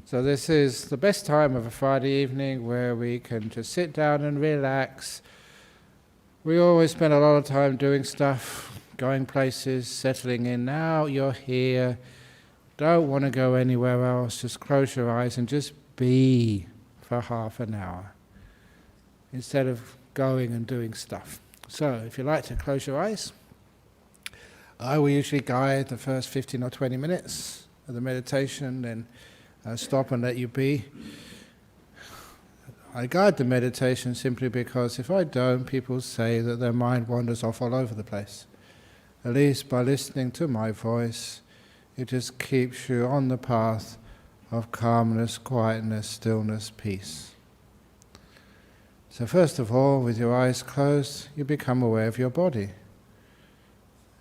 So this is the best time of a Friday evening where we can just sit down and relax. We always spend a lot of time doing stuff, going places, settling in. Now you're here, don't want to go anywhere else, just close your eyes and just be for half an hour instead of going and doing stuff. So if you like to close your eyes, I will usually guide the first 15 or 20 minutes of the meditation, then stop and let you be. I guide the meditation simply because if I don't, people say that their mind wanders off all over the place. At least by listening to my voice, it just keeps you on the path of calmness, quietness, stillness, peace. So first of all, with your eyes closed, you become aware of your body.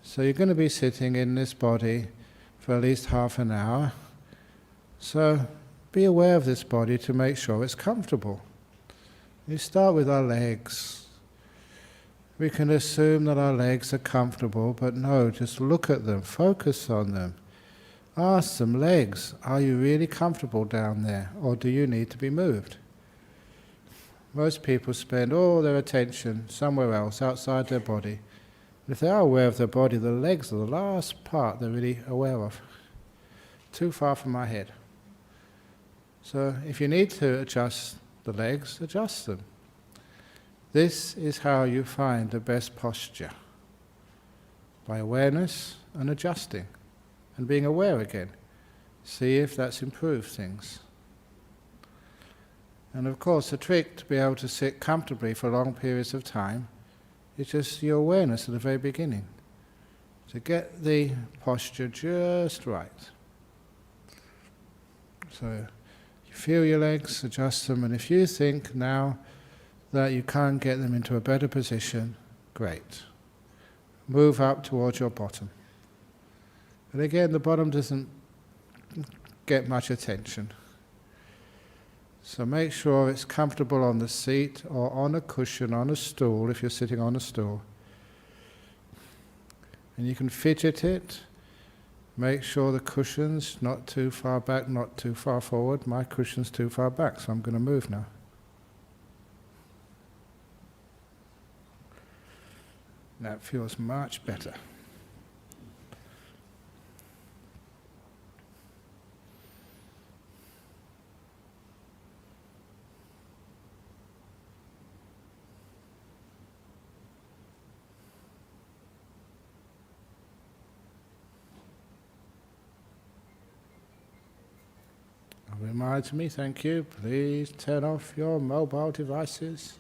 So you're going to be sitting in this body for at least half an hour. So be aware of this body to make sure it's comfortable. You start with our legs. We can assume that our legs are comfortable, but no, just look at them, focus on them. Ask them, legs, are you really comfortable down there, or do you need to be moved? Most people spend all their attention somewhere else, outside their body. And if they are aware of their body, the legs are the last part they're really aware of. Too far from our head. So if you need to adjust the legs, adjust them. This is how you find the best posture. By awareness and adjusting. And being aware again. See if that's improved things. And of course the trick to be able to sit comfortably for long periods of time is just your awareness at the very beginning. To get the posture just right. So feel your legs, adjust them, and if you think now that you can't get them into a better position, great. Move up towards your bottom. And again, the bottom doesn't get much attention. So make sure it's comfortable on the seat or on a cushion, on a stool, if you're sitting on a stool. And you can fidget it. Make sure the cushion's not too far back, not too far forward. My cushion's too far back, so I'm going to move now. That feels much better. Reminds me, thank you, please turn off your mobile devices.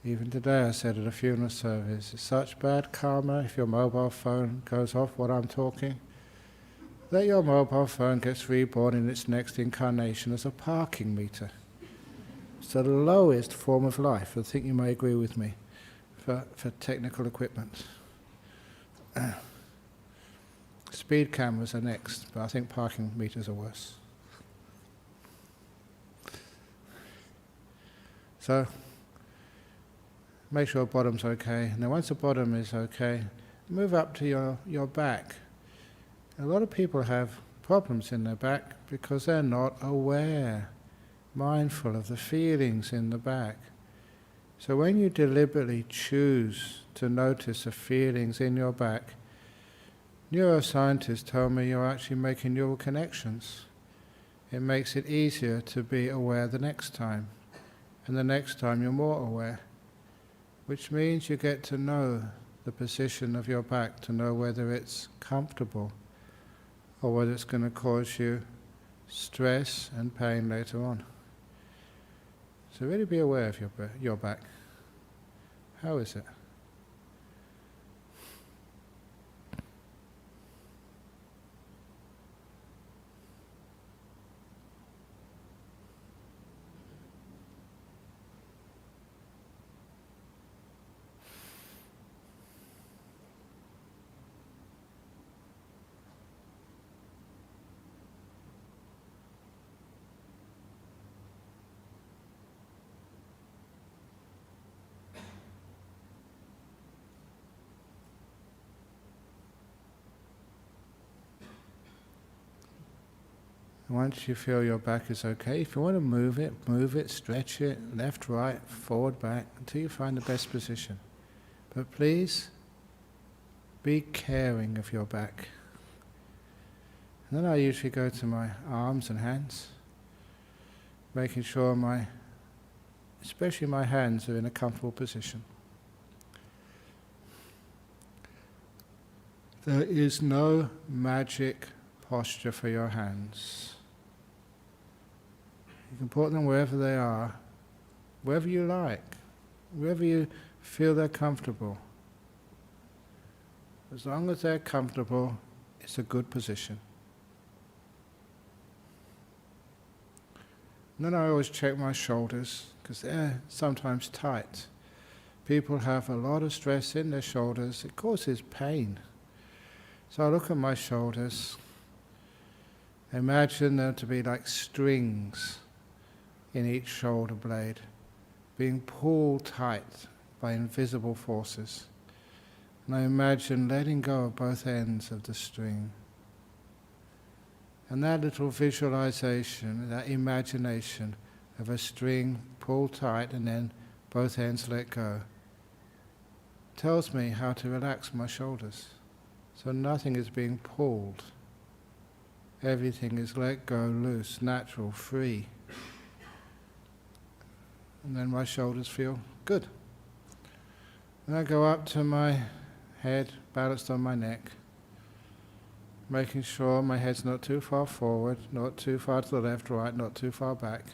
Even today I said at a funeral service, it's such bad karma if your mobile phone goes off while I'm talking, that your mobile phone gets reborn in its next incarnation as a parking meter. It's the lowest form of life, I think you may agree with me, for technical equipment. Speed cameras are next, but I think parking meters are worse. So, make sure bottom's okay. Now once the bottom is okay, move up to your back. A lot of people have problems in their back because they're not aware, mindful of the feelings in the back. So when you deliberately choose to notice the feelings in your back, neuroscientists tell me you're actually making neural connections. It makes it easier to be aware the next time. And the next time you're more aware. Which means you get to know the position of your back, to know whether it's comfortable or whether it's going to cause you stress and pain later on. So really be aware of your back. How is it? Once you feel your back is okay, if you want to move it, stretch it, left, right, forward, back, until you find the best position. But please, be caring of your back. And then I usually go to my arms and hands, making sure especially my hands are in a comfortable position. There is no magic posture for your hands. You can put them wherever they are, wherever you like, wherever you feel they're comfortable. As long as they're comfortable, it's a good position. And then I always check my shoulders, because they're sometimes tight. People have a lot of stress in their shoulders. It causes pain. So I look at my shoulders. Imagine them to be like strings in each shoulder blade, being pulled tight by invisible forces. And I imagine letting go of both ends of the string. And that little visualization, that imagination of a string pulled tight and then both ends let go, tells me how to relax my shoulders. So nothing is being pulled. Everything is let go, loose, natural, free. And then my shoulders feel good. And I go up to my head, balanced on my neck, making sure my head's not too far forward, not too far to the left, right, not too far back.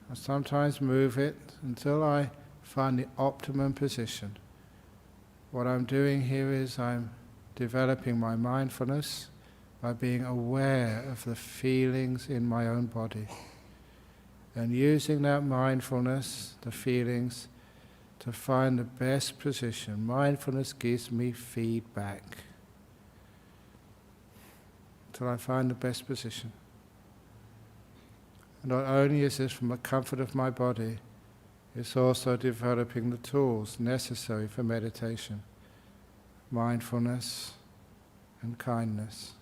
I sometimes move it until I find the optimum position. What I'm doing here is I'm developing my mindfulness by being aware of the feelings in my own body. And using that mindfulness, the feelings, to find the best position. Mindfulness gives me feedback till I find the best position. And not only is this from the comfort of my body, it's also developing the tools necessary for meditation, mindfulness and kindness.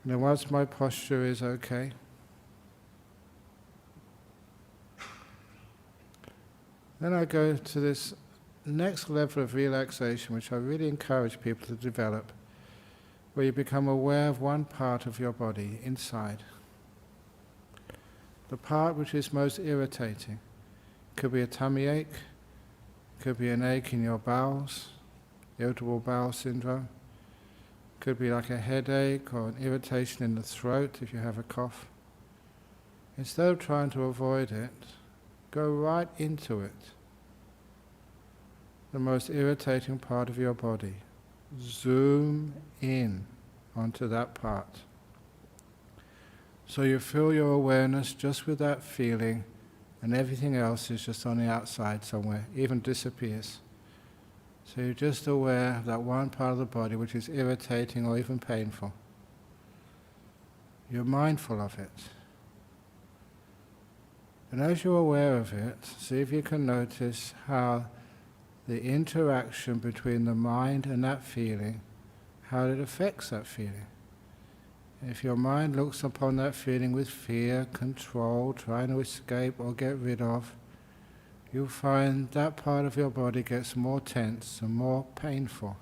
And then once my posture is okay, then I go to this next level of relaxation, which I really encourage people to develop, where you become aware of one part of your body inside. The part which is most irritating. Could be a tummy ache, could be an ache in your bowels, irritable bowel syndrome, could be like a headache or an irritation in the throat if you have a cough. Instead of trying to avoid it, go right into it. The most irritating part of your body. Zoom in onto that part. So you fill your awareness just with that feeling, and everything else is just on the outside somewhere, even disappears. So you're just aware of that one part of the body which is irritating or even painful. You're mindful of it. And as you're aware of it, see if you can notice how the interaction between the mind and that feeling, how it affects that feeling. If your mind looks upon that feeling with fear, control, trying to escape or get rid of, you'll find that part of your body gets more tense and more painful,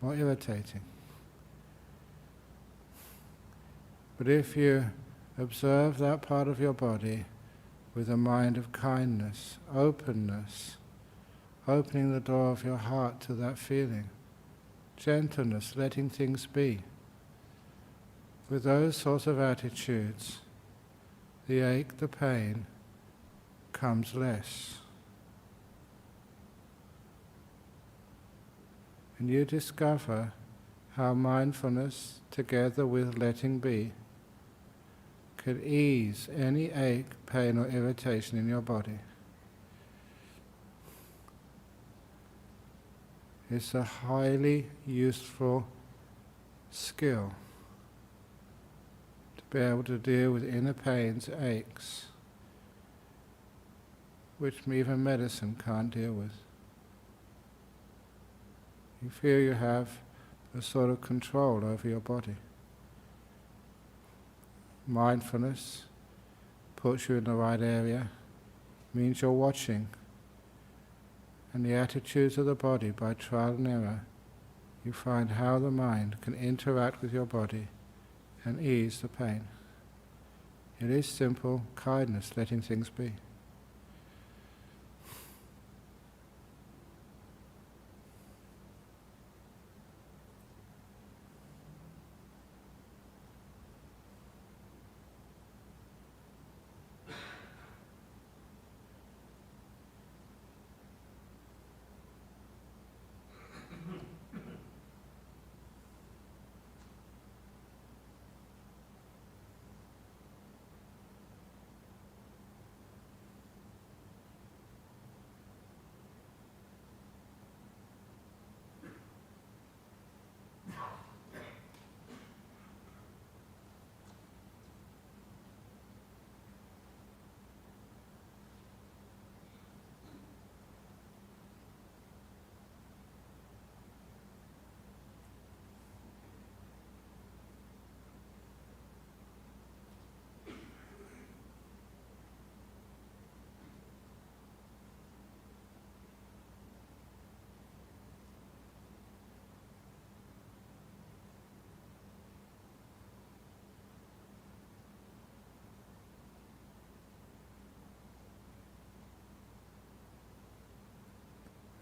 more irritating. But if you observe that part of your body with a mind of kindness, openness, opening the door of your heart to that feeling, gentleness, letting things be, with those sorts of attitudes, the ache, the pain, comes less. And you discover how mindfulness, together with letting be, could ease any ache, pain or irritation in your body. It's a highly useful skill to be able to deal with inner pains, aches, which even medicine can't deal with. You feel you have a sort of control over your body. Mindfulness puts you in the right area, means you're watching, and the attitudes of the body, by trial and error, you find how the mind can interact with your body and ease the pain. It is simple kindness, letting things be.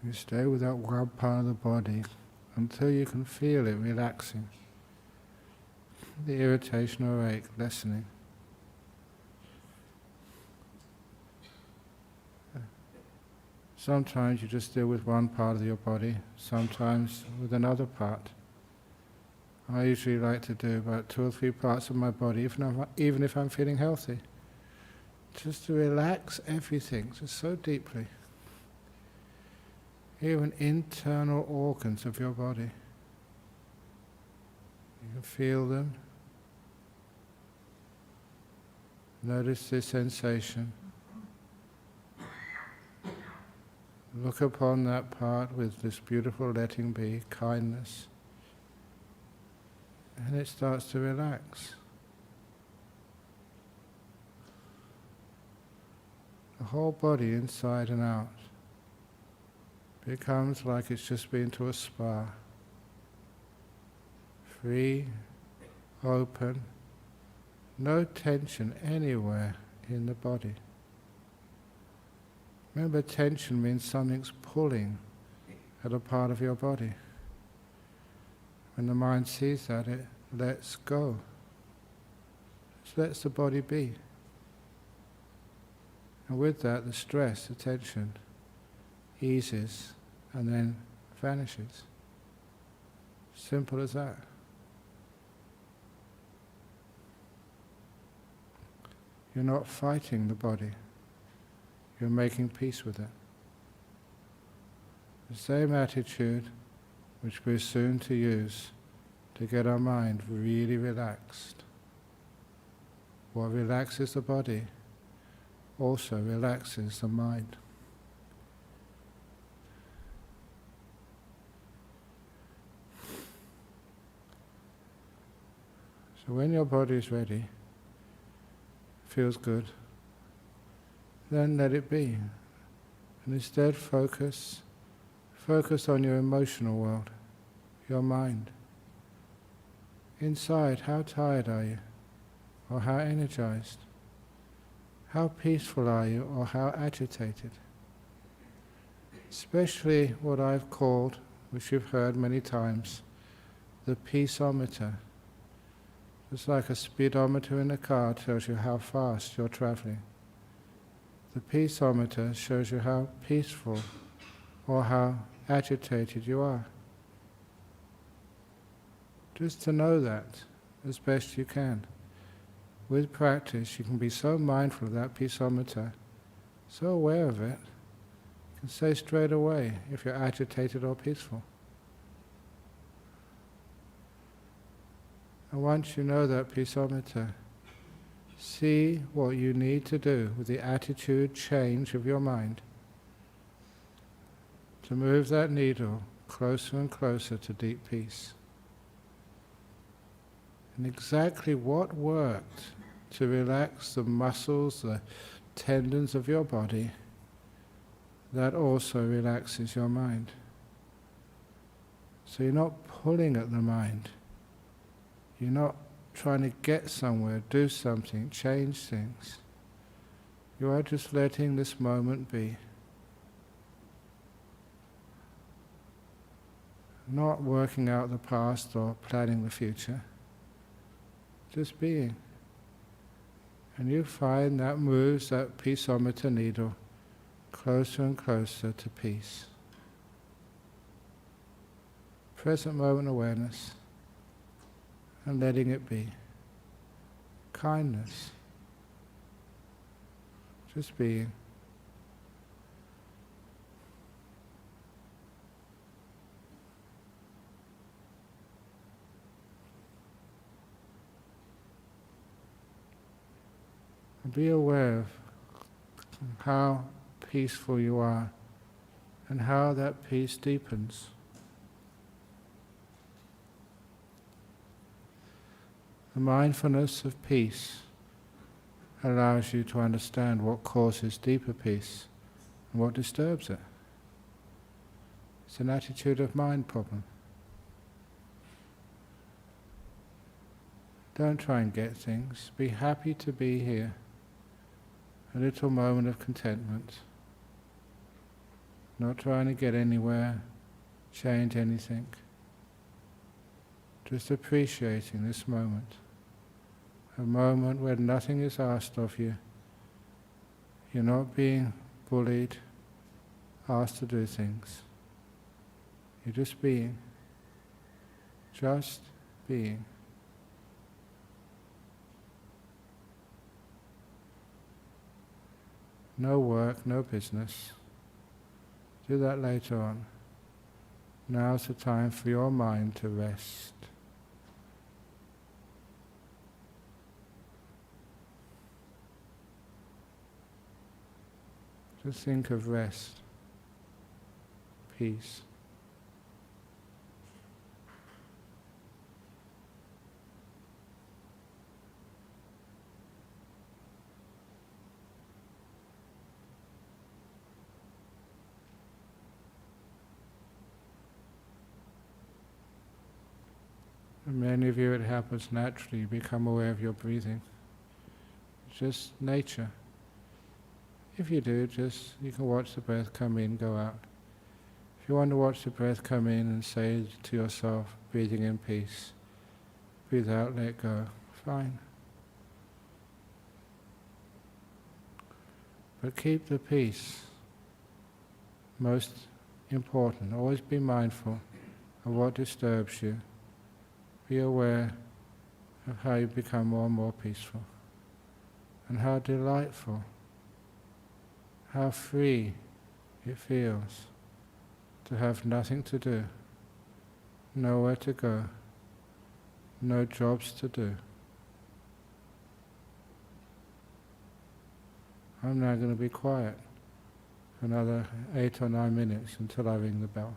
You stay with that one part of the body until you can feel it relaxing, the irritation or ache lessening. Sometimes you just deal with one part of your body, sometimes with another part. I usually like to do about 2 or 3 parts of my body, even if I'm feeling healthy, just to relax everything just so deeply. Even internal organs of your body. You can feel them. Notice the sensation. Look upon that part with this beautiful letting be, kindness. And it starts to relax. The whole body, inside and out, becomes like it's just been to a spa. Free, open, no tension anywhere in the body. Remember, tension means something's pulling at a part of your body. When the mind sees that, it lets go. It lets the body be. And with that, the stress, the tension, eases and then vanishes. Simple as that. You're not fighting the body. You're making peace with it. The same attitude which we're soon to use to get our mind really relaxed. What relaxes the body also relaxes the mind. So when your body is ready, feels good, then let it be. And instead focus on your emotional world, your mind. Inside, how tired are you? Or how energized? How peaceful are you? Or how agitated? Especially what I've called, which you've heard many times, the peaceometer. It's like a speedometer in a car tells you how fast you're traveling. The peaceometer shows you how peaceful or how agitated you are. Just to know that as best you can. With practice, you can be so mindful of that peaceometer, so aware of it, you can say straight away if you're agitated or peaceful. And once you know that peaceometer, see what you need to do with the attitude change of your mind to move that needle closer and closer to deep peace. And exactly what worked to relax the muscles, the tendons of your body, that also relaxes your mind. So you're not pulling at the mind. You're not trying to get somewhere, do something, change things. You are just letting this moment be. Not working out the past or planning the future. Just being. And you find that moves that peaceometer needle closer and closer to peace. Present moment awareness and letting it be. Kindness. Just being. And be aware of how peaceful you are and how that peace deepens. The mindfulness of peace allows you to understand what causes deeper peace and what disturbs it. It's an attitude of mind problem. Don't try and get things. Be happy to be here. A little moment of contentment. Not trying to get anywhere, change anything. Just appreciating this moment. A moment where nothing is asked of you. You're not being bullied, asked to do things. You're just being. Just being. No work, no business. Do that later on. Now's the time for your mind to rest. Just think of rest, peace. For many of you it happens naturally, you become aware of your breathing. It's just nature. If you do, you can watch the breath come in, go out. If you want to watch the breath come in and say to yourself, breathing in peace, breathe out, let go, fine. But keep the peace. Most important, always be mindful of what disturbs you. Be aware of how you become more and more peaceful. And how delightful, how free it feels to have nothing to do, nowhere to go, no jobs to do. I'm now going to be quiet for another 8 or 9 minutes until I ring the bell.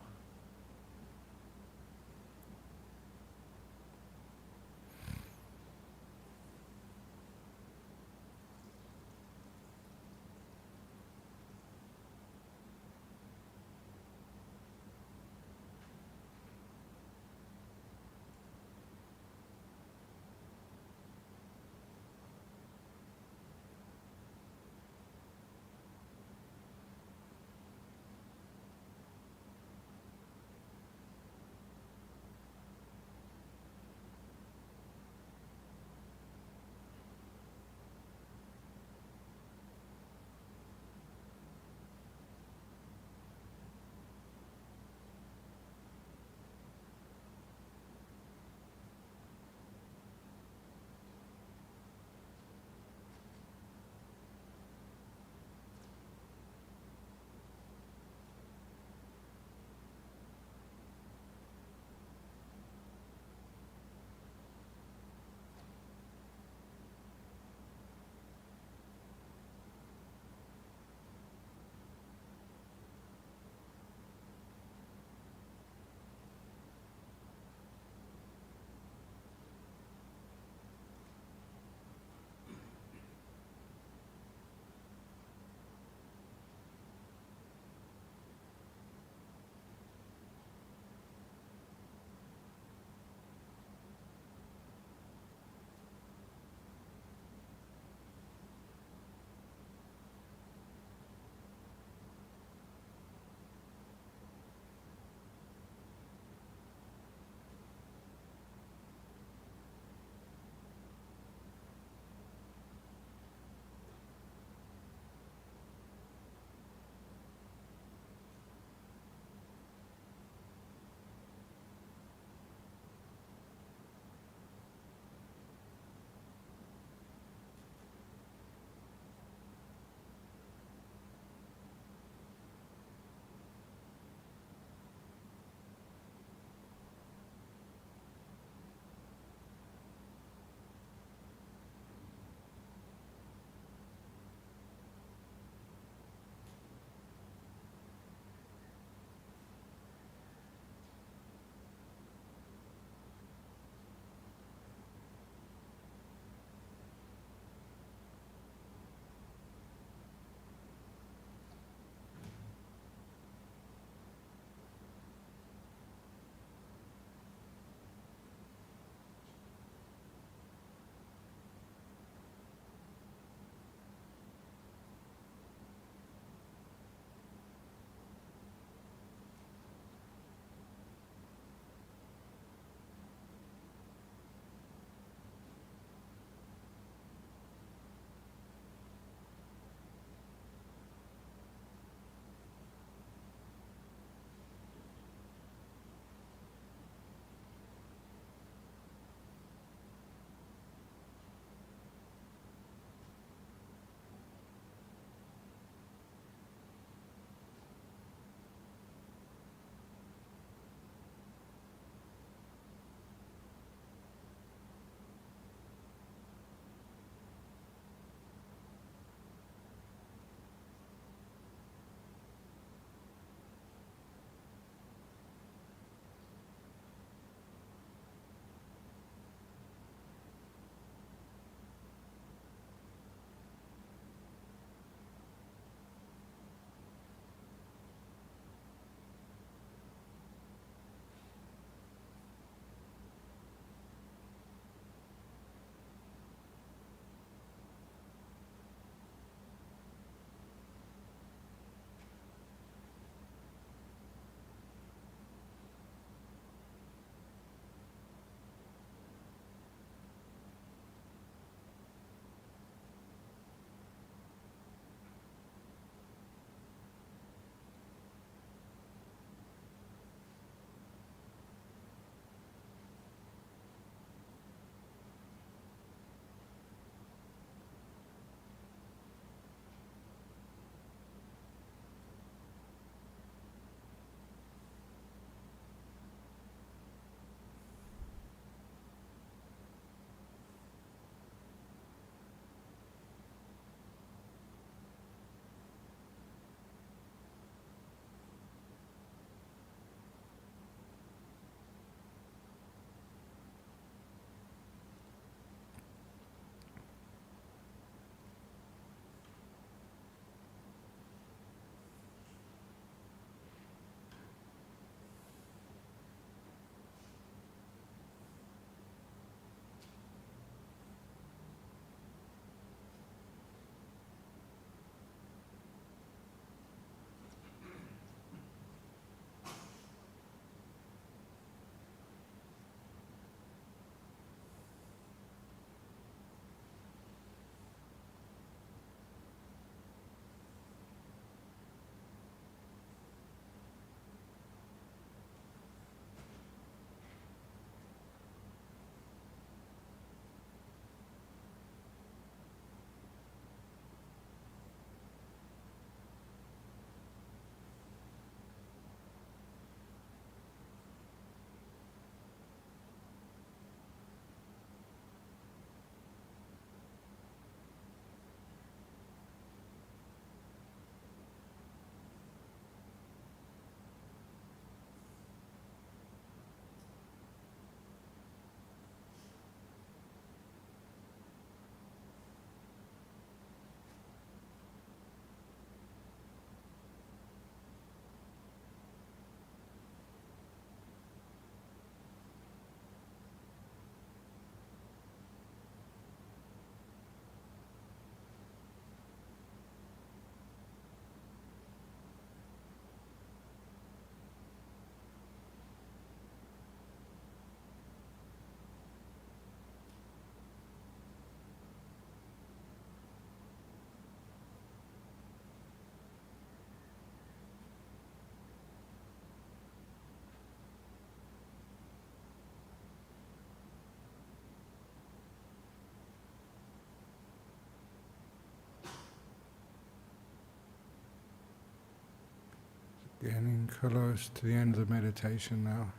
Getting close to the end of the meditation now.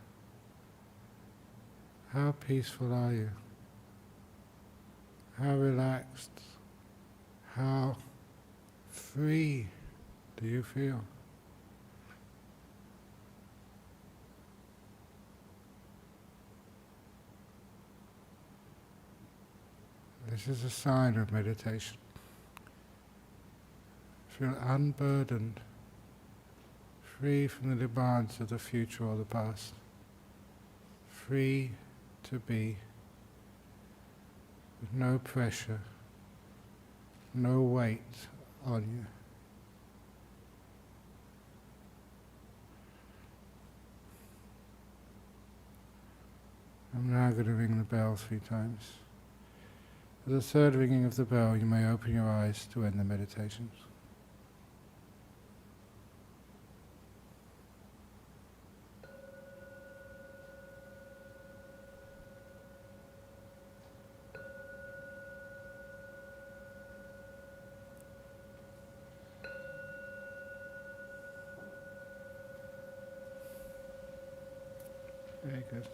How peaceful are you? How relaxed? How free do you feel? This is a sign of meditation. Feel unburdened, free from the demands of the future or the past, free to be, with no pressure, no weight on you. I'm now going to ring the bell 3 times. At the 3rd ringing of the bell, you may open your eyes to end the meditations. Very good.